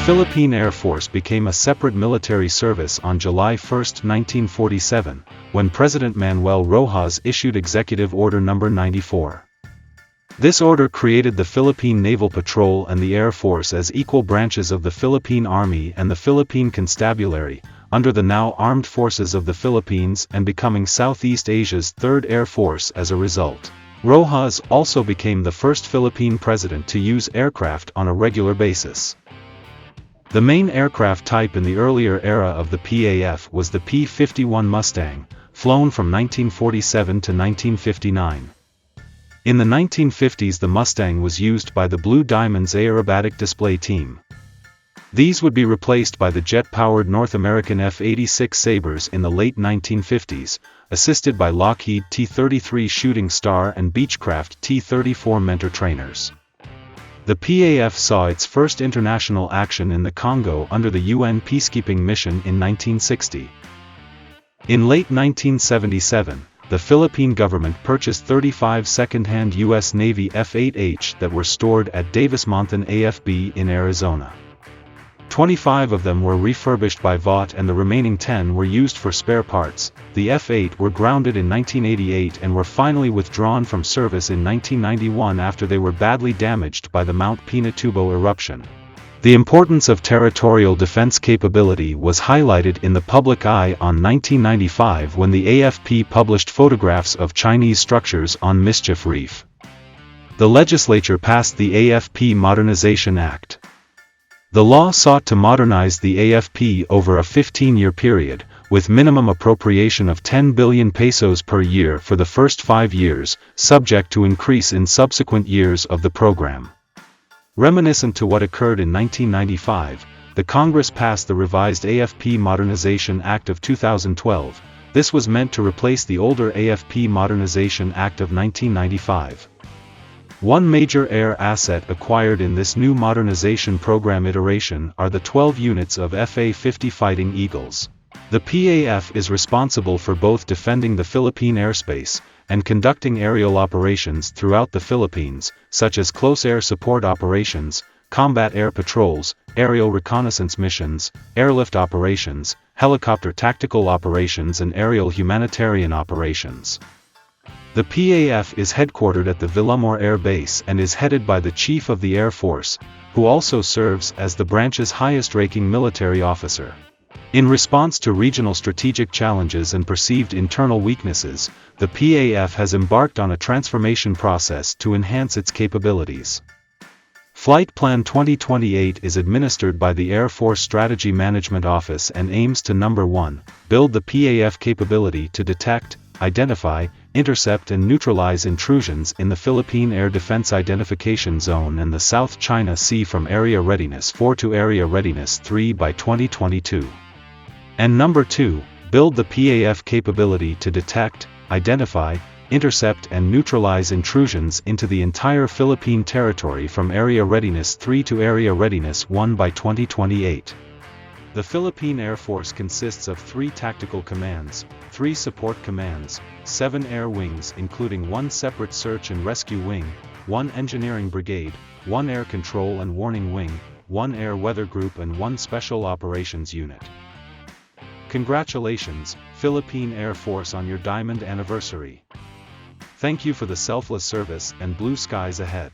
Philippine Air Force became a separate military service on July 1, 1947, when President Manuel Rojas issued Executive Order No. 94. This order created the Philippine Naval Patrol and the Air Force as equal branches of the Philippine Army and the Philippine Constabulary, under the now Armed Forces of the Philippines, and becoming Southeast Asia's third Air Force as a result. Rojas also became the first Philippine president to use aircraft on a regular basis. The main aircraft type in the earlier era of the PAF was the P-51 Mustang, flown from 1947 to 1959. In the 1950s the Mustang was used by the Blue Diamonds Aerobatic Display Team. These would be replaced by the jet-powered North American F-86 Sabres in the late 1950s, assisted by Lockheed T-33 Shooting Star and Beechcraft T-34 Mentor trainers. The PAF saw its first international action in the Congo under the UN peacekeeping mission in 1960. In late 1977, the Philippine government purchased 35 second-hand U.S. Navy F-8H that were stored at Davis-Monthan AFB in Arizona. 25 of them were refurbished by Vought and the remaining 10 were used for spare parts. The F-8 were grounded in 1988 and were finally withdrawn from service in 1991 after they were badly damaged by the Mount Pinatubo eruption. The importance of territorial defense capability was highlighted in the public eye on 1995 when the AFP published photographs of Chinese structures on Mischief Reef. The legislature passed the AFP Modernization Act. The law sought to modernize the AFP over a 15-year period, with minimum appropriation of 10 billion pesos per year for the first 5 years, subject to increase in subsequent years of the program. Reminiscent to what occurred in 1995, the Congress passed the revised AFP Modernization Act of 2012. This was meant to replace the older AFP Modernization Act of 1995. One major air asset acquired in this new modernization program iteration are the 12 units of FA-50 Fighting Eagles. The PAF is responsible for both defending the Philippine airspace and conducting aerial operations throughout the Philippines, such as close air support operations, combat air patrols, aerial reconnaissance missions, airlift operations, helicopter tactical operations and aerial humanitarian operations. The PAF is headquartered at the Villamor Air Base and is headed by the Chief of the Air Force, who also serves as the branch's highest-ranking military officer. In response to regional strategic challenges and perceived internal weaknesses, the PAF has embarked on a transformation process to enhance its capabilities. Flight Plan 2028 is administered by the Air Force Strategy Management Office and aims to 1. Build the PAF capability to detect, identify, intercept and neutralize intrusions in the Philippine Air Defense Identification Zone and the South China Sea from Area Readiness 4 to Area Readiness 3 by 2022. And 2, build the PAF capability to detect, identify, intercept and neutralize intrusions into the entire Philippine territory from Area Readiness 3 to Area Readiness 1 by 2028. The Philippine Air Force consists of 3 tactical commands, 3 support commands, 7 air wings including 1 separate search and rescue wing, 1 engineering brigade, 1 air control and warning wing, 1 air weather group and 1 special operations unit. Congratulations, Philippine Air Force, on your diamond anniversary. Thank you for the selfless service and blue skies ahead.